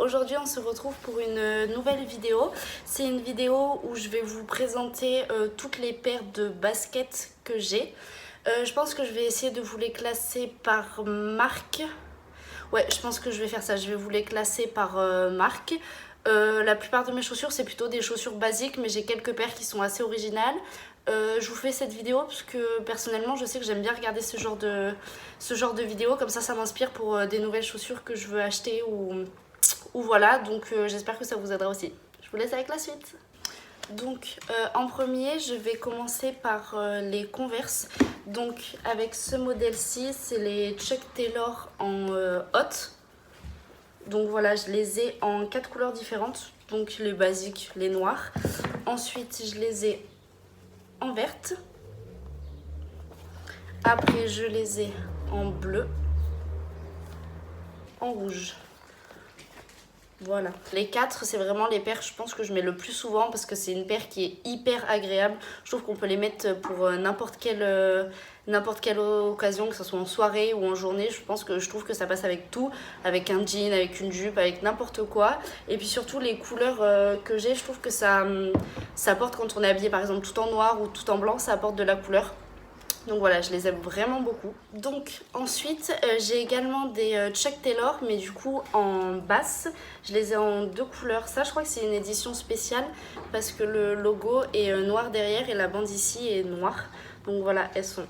aujourd'hui on se retrouve pour une nouvelle vidéo. C'est une vidéo où je vais vous présenter toutes les paires de baskets que j'ai. Je pense que je vais essayer de vous les classer par marque. Ouais, je pense que je vais faire ça, je vais vous les classer par marque. La plupart de mes chaussures c'est plutôt des chaussures basiques, mais j'ai quelques paires qui sont assez originales. Je vous fais cette vidéo parce que personnellement je sais que j'aime bien regarder ce genre de vidéo, comme ça m'inspire pour des nouvelles chaussures que je veux acheter ou voilà, donc j'espère que ça vous aidera aussi. Je vous laisse avec la suite. Donc en premier je vais commencer par les Converse. Donc avec ce modèle-ci, c'est les Chuck Taylor en hot. Donc voilà, je les ai en 4 couleurs différentes, donc les basiques, les noirs. Ensuite je les ai en verte. Après je les ai en bleu, en rouge. Voilà. Les 4, c'est vraiment les paires je pense que je mets le plus souvent parce que c'est une paire qui est hyper agréable. Je trouve qu'on peut les mettre pour n'importe quelle occasion, que ce soit en soirée ou en journée. Je trouve que ça passe avec tout, avec un jean, avec une jupe, avec n'importe quoi. Et puis surtout les couleurs que j'ai, je trouve que ça apporte quand on est habillé par exemple tout en noir ou tout en blanc, ça apporte de la couleur. Donc voilà, je les aime vraiment beaucoup. Donc ensuite, j'ai également des Chuck Taylor, mais du coup en basse. Je les ai en 2 couleurs. Ça, je crois que c'est une édition spéciale parce que le logo est noir derrière et la bande ici est noire. Donc voilà, elles sont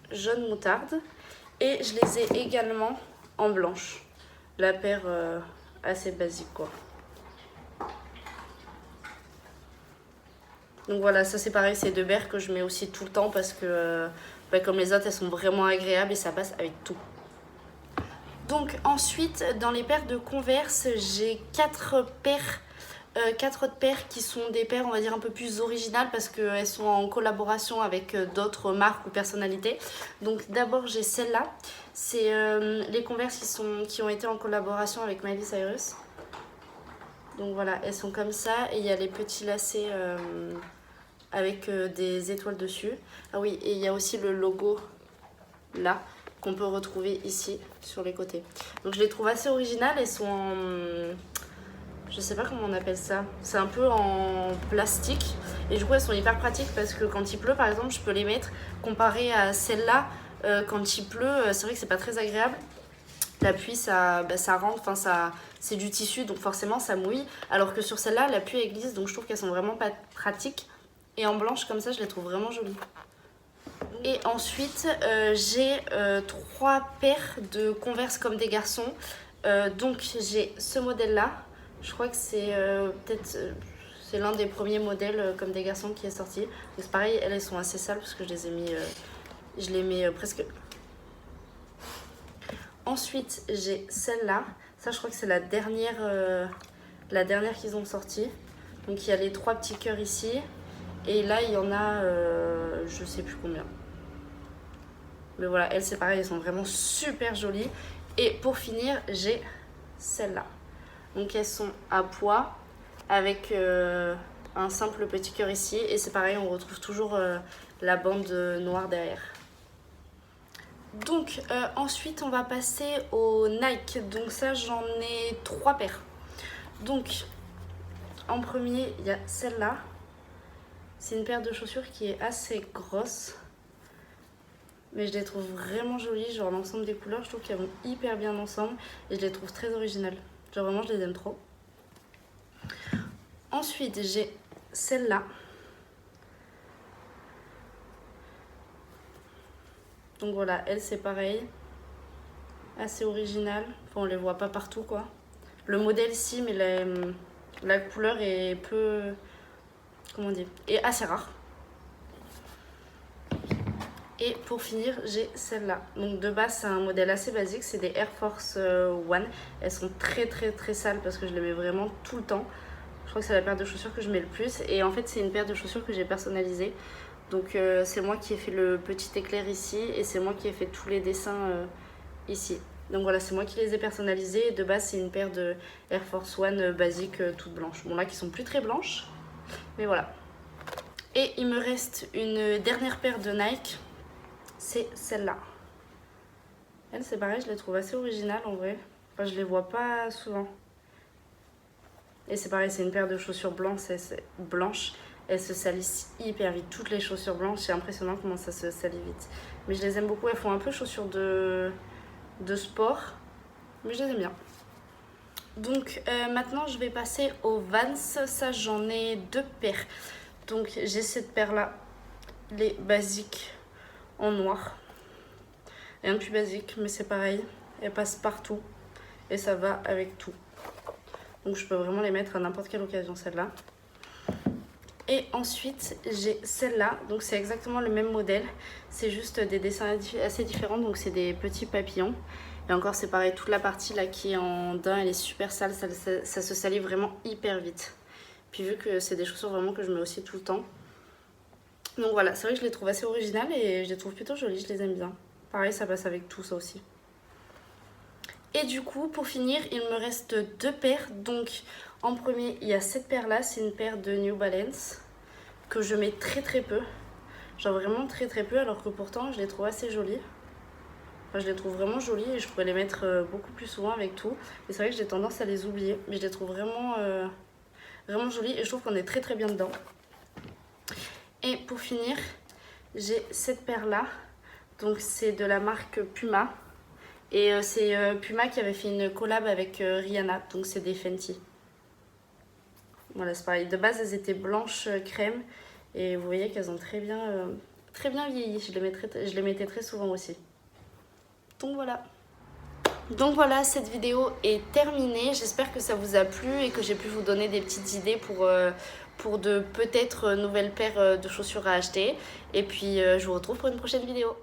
jaune moutarde. Et je les ai également en blanche. La paire assez basique quoi. Donc voilà, ça c'est pareil, c'est 2 paires que je mets aussi tout le temps parce que comme les autres, elles sont vraiment agréables et ça passe avec tout. Donc ensuite, dans les paires de Converse, j'ai 4 autres paires qui sont des paires, on va dire, un peu plus originales parce qu'elles sont en collaboration avec d'autres marques ou personnalités. Donc d'abord, j'ai celle-là. C'est les Converse qui ont été en collaboration avec Miley Cyrus. Donc voilà, elles sont comme ça et il y a les petits lacets avec des étoiles dessus. Ah oui, et il y a aussi le logo là qu'on peut retrouver ici sur les côtés. Donc je les trouve assez originales. Elles sont en... je sais pas comment on appelle ça. C'est un peu en plastique. Et du coup elles sont hyper pratiques parce que quand il pleut par exemple, je peux les mettre. Comparé à celle-là, quand il pleut, c'est vrai que c'est pas très agréable. La pluie ça rentre, enfin c'est du tissu donc forcément ça mouille. Alors que sur celle-là, la pluie elle glisse, donc je trouve qu'elles sont vraiment pas pratiques. Et en blanche comme ça, je les trouve vraiment jolies. Et ensuite, j'ai 3 paires de Converse comme des garçons. Donc j'ai ce modèle-là. Je crois que c'est peut-être c'est l'un des premiers modèles comme des garçons qui est sorti. C'est pareil, elles sont assez sales parce que je les ai mis, je les mets presque. Ensuite, j'ai celle-là. Ça, je crois que c'est la dernière qu'ils ont sortie. Donc il y a les 3 petits cœurs ici. Et là, il y en a, je sais plus combien. Mais voilà, elles, c'est pareil, elles sont vraiment super jolies. Et pour finir, j'ai celles-là. Donc elles sont à pois avec un simple petit cœur ici. Et c'est pareil, on retrouve toujours la bande noire derrière. Donc ensuite, on va passer au Nike. Donc ça, j'en ai 3 paires. Donc en premier, il y a celle-là. C'est une paire de chaussures qui est assez grosse. Mais je les trouve vraiment jolies, genre l'ensemble des couleurs, je trouve qu'elles vont hyper bien ensemble. Et je les trouve très originales. Genre vraiment, je les aime trop. Ensuite, j'ai celle-là. Donc voilà, elle c'est pareil. Assez originale. Enfin, on les voit pas partout quoi. Le modèle si, mais la couleur est peu... comment dire, est assez rare. Et pour finir, j'ai celle-là. Donc de base, c'est un modèle assez basique. C'est des Air Force One. Elles sont très très très sales parce que je les mets vraiment tout le temps. Je crois que c'est la paire de chaussures que je mets le plus. Et en fait, c'est une paire de chaussures que j'ai personnalisée. Donc c'est moi qui ai fait le petit éclair ici. Et c'est moi qui ai fait tous les dessins ici. Donc voilà, c'est moi qui les ai personnalisés. Et de base, c'est une paire de Air Force One basique toute blanche. Bon là, qui sont plus très blanches. Mais voilà. Et il me reste une dernière paire de Nike. C'est celle-là. Elles, c'est pareil, je les trouve assez originales en vrai. Enfin, je les vois pas souvent. Et c'est pareil, c'est une paire de chaussures blanches. Elles se salissent hyper vite. Toutes les chaussures blanches, c'est impressionnant comment ça se salit vite. Mais je les aime beaucoup. Elles font un peu chaussures de sport. Mais je les aime bien. Donc maintenant, je vais passer aux Vans. Ça, j'en ai 2 paires. Donc j'ai cette paire-là. Les basiques en noir. Rien de plus basique, mais c'est pareil. Elles passent partout. Et ça va avec tout. Donc je peux vraiment les mettre à n'importe quelle occasion, celle-là. Et ensuite, j'ai celle-là. Donc c'est exactement le même modèle. C'est juste des dessins assez différents. Donc c'est des petits papillons. Et encore, c'est pareil. Toute la partie là qui est en daim, elle est super sale. Ça se salit vraiment hyper vite. Puis vu que c'est des chaussures vraiment que je mets aussi tout le temps. Donc voilà, c'est vrai que je les trouve assez originales et je les trouve plutôt jolies. Je les aime bien. Pareil, ça passe avec tout ça aussi. Et du coup, pour finir, il me reste 2 paires. Donc, en premier, il y a cette paire-là. C'est une paire de New Balance que je mets très peu. Genre vraiment très peu, alors que pourtant, je les trouve assez jolies. Enfin, je les trouve vraiment jolies et je pourrais les mettre beaucoup plus souvent avec tout. Et c'est vrai que j'ai tendance à les oublier. Mais je les trouve vraiment, vraiment jolies et je trouve qu'on est très bien dedans. Et pour finir, j'ai cette paire-là. Donc, c'est de la marque Puma. Et c'est Puma qui avait fait une collab avec Rihanna, donc c'est des Fenty. Voilà, c'est pareil. De base, elles étaient blanches crème. Et vous voyez qu'elles ont très bien vieilli. Je les mettais très souvent aussi. Donc voilà. Donc voilà, cette vidéo est terminée. J'espère que ça vous a plu et que j'ai pu vous donner des petites idées pour de peut-être nouvelles paires de chaussures à acheter. Et puis, je vous retrouve pour une prochaine vidéo.